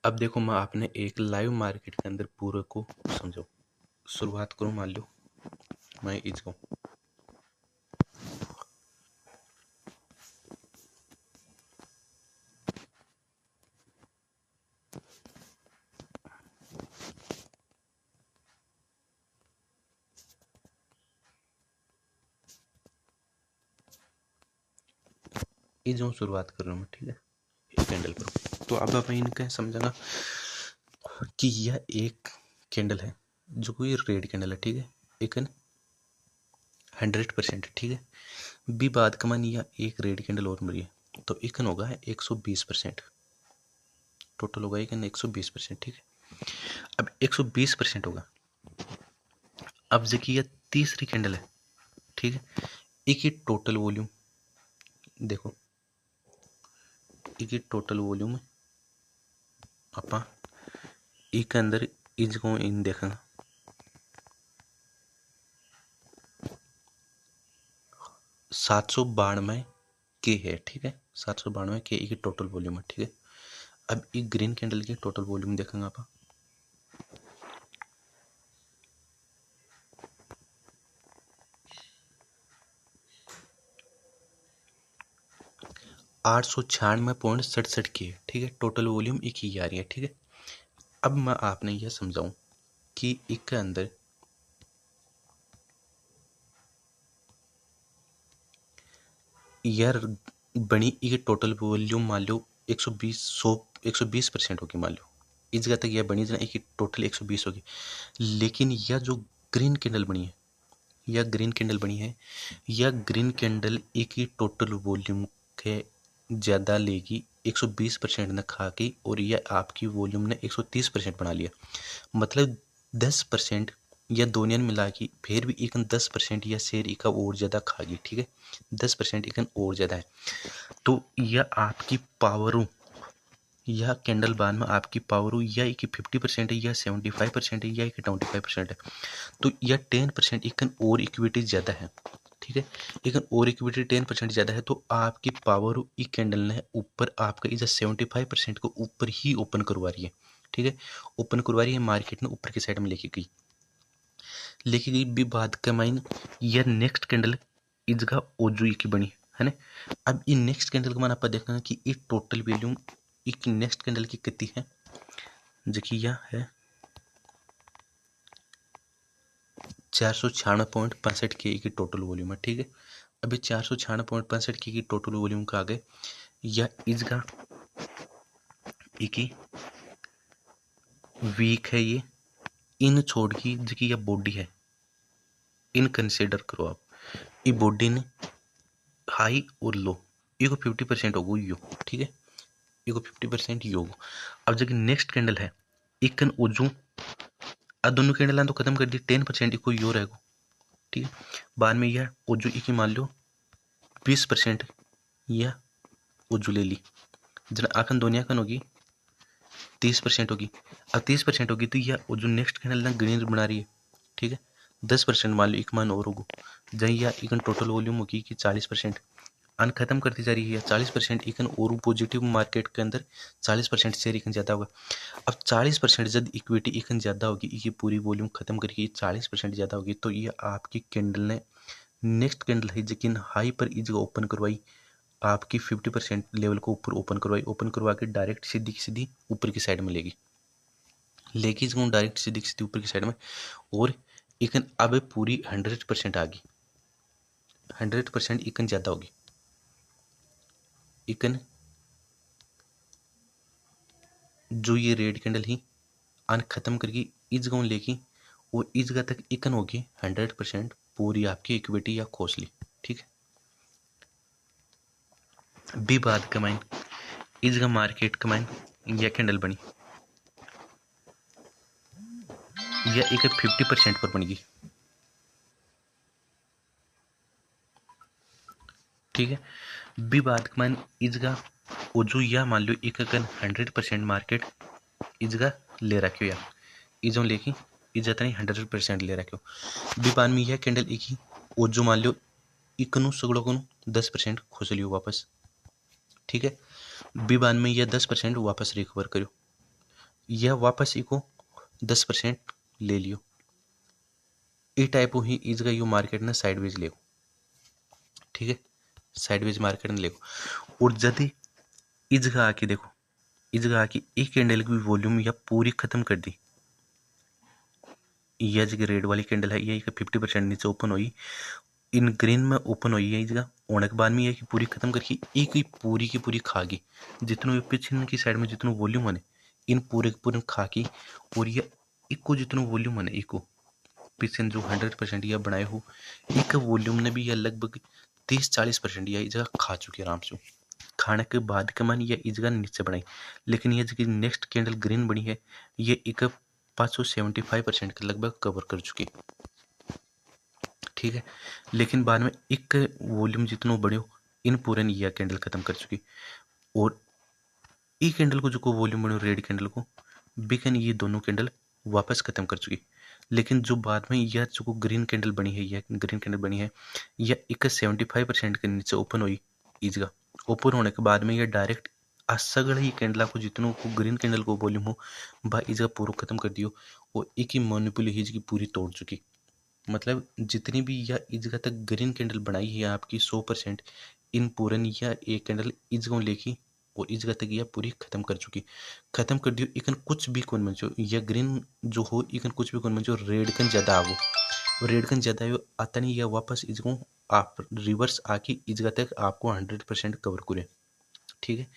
अब देखो मैं आपने एक लाइव मार्केट के अंदर पूरे को समझो। शुरुआत करूँ, मान लो मैं इसको जो शुरुआत कर रहा हूँ मैं, ठीक है, एक कैंडल पर। तो अब मैं इनका समझाना कि यह एक कैंडल है जो कोई रेड कैंडल है, ठीक है, एक 100%, ठीक है। बी बाद का मान यह एक रेड कैंडल और मरी है तो एकन होगा 120%, टोटल होगा एक 120%, ठीक है। अब 120% होगा। अब देखिए यह तीसरी कैंडल है, ठीक है। एक ही टोटल वॉल्यूम देखो, एक ही टोटल वॉल्यूम अपा एक अंदर इसको इन देखना 792 के है, ठीक है, 792 के एक टोटल वॉल्यूम है, ठीक है। अब एक ग्रीन कैंडल की टोटल वॉल्यूम देखेंगे आप 896.67 की है, ठीक है। टोटल वॉल्यूम एक ही आ रही है, ठीक है। अब मैं आपने यह समझाऊं कि इसके अंदर यार बनी ये टोटल वॉल्यूम मान लो 120% होगी, मान लो इस जगह तक यह बनी जना एक टोटल 120 होगी। लेकिन यह जो ग्रीन कैंडल बनी है, यह ग्रीन कैंडल बनी है, यह ग्रीन कैंडल एक ही टोटल वॉल्यूम के ज़्यादा लेगी 120% ने खा के, और यह आपकी वॉल्यूम ने 130% बना लिया। मतलब 10% या दोनों मिला के फिर भी एक 10% या शेर इका और ज़्यादा खा गई, ठीक है। 10% एक और ज़्यादा है। तो यह आपकी पावर, यह कैंडल बार में आपकी पावर या एक 50% है, या 75% है, या एक 25% है। तो यह 10% एक और इक्विटी ज़्यादा है, ठीक है। एक और इक्विटी 10% ज़्यादा है तो आपकी पावर ई कैंडल ने ऊपर आपका इस 75% को ऊपर ही ओपन करवा रही है, ठीक है। ओपन करवा रही है, मार्केट ने ऊपर की साइड में लेके गई भी बात का माइन। यह नेक्स्ट कैंडल इस जगह ओजू की बनी है ना। अब ये नेक्स्ट कैंडल का मान आप देखना कि ये टोटल वैल्यूम एक नेक्स्ट कैंडल की कितनी है, जो कि यह है 496.65 की टोटल वॉल्यूम है, ठीक है। अभी 496.65 की टोटल वॉल्यूम का आगे यह इसका एक ही वीक है, ये इन छोड़ की जो कि यह बॉडी है, इन कंसिडर करो आप। ये बॉडी ने हाई और लो ये 50% होगा यो, ठीक है, ये 50% योग। अब जो नेक्स्ट कैंडल है एक ओजू, अब दोनों कैंडल तो खत्म कर दी, 10% इको यो रहेगा, ठीक है। बाद में यह ओजू एक मान लो 20% यह ओजू ले ली, जना आखन दोनिया कन होगी 30% होगी। अब 30% होगी तो यह ओजू नेक्स्ट कैंडल ना ग्रीन बना रही है, ठीक है। 10% मान लो एक मान और होगा, जहाँ यह एक टोटल वॉल्यूम होगी कि 40% अन खत्म करती जा रही है। 40% इकन और पॉजिटिव मार्केट के अंदर 40% शेयर इकन ज़्यादा होगा। अब 40% जब इक्विटी इकन ज़्यादा होगी, ये पूरी वॉल्यूम खत्म करके 40% ज़्यादा होगी, तो ये आपकी कैंडल ने नेक्स्ट कैंडल है जिकिन हाई पर इस जगह ओपन करवाई, आपकी 50% लेवल को ऊपर ओपन करवाई, ओपन करवा के डायरेक्ट सीधी सीधी ऊपर की साइड में लेगी इसको डायरेक्ट सीधी सीधी ऊपर की साइड में। और इकन अब पूरी 100% आ गई, 100% इकन ज़्यादा होगी। इकन जो ये रेड कैंडल ही अन खत्म करके इस जगह लेगी, और इस जगह तक इकन होगी 100% पूरी आपकी इक्विटी या खोसली, ठीक है। बी बात कमाइन इस जगह मार्केट कमाइन यह कैंडल बनी, यह एक 50% पर बन गई, ठीक है। बी बात कमाइन इस जगह ओजू या मान लो एक अगर 100% मार्केट इस जगह ले रखे हो, या इजों लेके इज्जत नहीं 100% ले रखे हो। बी बान में यह कैंडल एक ही ओजू मान लो इकनू सगड़ों को 10% खोस लियो वापस, ठीक है। बी बान में यह 10% वापस रिकवर करो, या वापस इको 10% ले लियो। ई टाइप ही इस जगह यू मार्केट ने साइडवेज ले, ठीक है, साइडवेज मार्केट ने लेको। और यदि इस जगह आके देखो, इस जगह आके एक कैंडल की वॉल्यूम या पूरी खत्म कर दी, यह जगह रेड वाली कैंडल है, ये 50% नीचे ओपन हुई, इन ग्रीन में ओपन हुई है, इस जगह होने के बाद में ये पूरी खत्म करके एक ही पूरी की पूरी खा गई, जितनों पीछे की साइड में जितनों वॉल्यूम बने इन पूरे के पूरे खा की। और ये इको जितनों वॉल्यूम बने इको पीछे जो 100% यह बनाए हो, एक वॉल्यूम ने भी यह लगभग 30-40% यह इस जगह खा चुकी है आराम से। खाने के बाद के मन यह इस जगह नीचे बनाई, लेकिन यह जगह नेक्स्ट कैंडल ग्रीन बनी है, ये एक 575% के लगभग कवर कर चुकी, ठीक है। लेकिन बाद में एक वॉल्यूम जितना बढ़ियो इन पूरे ने यह कैंडल खत्म कर चुकी। और ई कैंडल को जो को वॉल्यूम बढ़ियो रेड कैंडल को बिकन ये दोनों कैंडल वापस खत्म कर चुकी। लेकिन जो बाद में यह जो ग्रीन कैंडल बनी है, यह ग्रीन कैंडल बनी है, यह एक 75% के नीचे ओपन हुई इस जगह। ओपन होने के बाद में यह डायरेक्ट सगड़ ही कैंडला को जितनों को ग्रीन कैंडल को वॉल्यूम हो वह इस जगह पूरा खत्म कर दियो और एक ही मोनोपोली ही की पूरी तोड़ चुकी। मतलब जितनी भी यह इस जगह तक ग्रीन कैंडल बनाई है आपकी 100%, इन पूरे ने यह एक कैंडल इस जगह लेके और इस जगह तक यह पूरी खत्म कर चुकी, खत्म कर दियो। इकन कुछ भी कौन बचो, यह ग्रीन जो हो इकन कुछ भी कौन बचो, रेड कन ज्यादा आगो, रेड कन ज्यादा आयो आता नहीं, यह वापस इस जगह आप रिवर्स आके इस जगह तक आपको 100% कवर करे, ठीक है।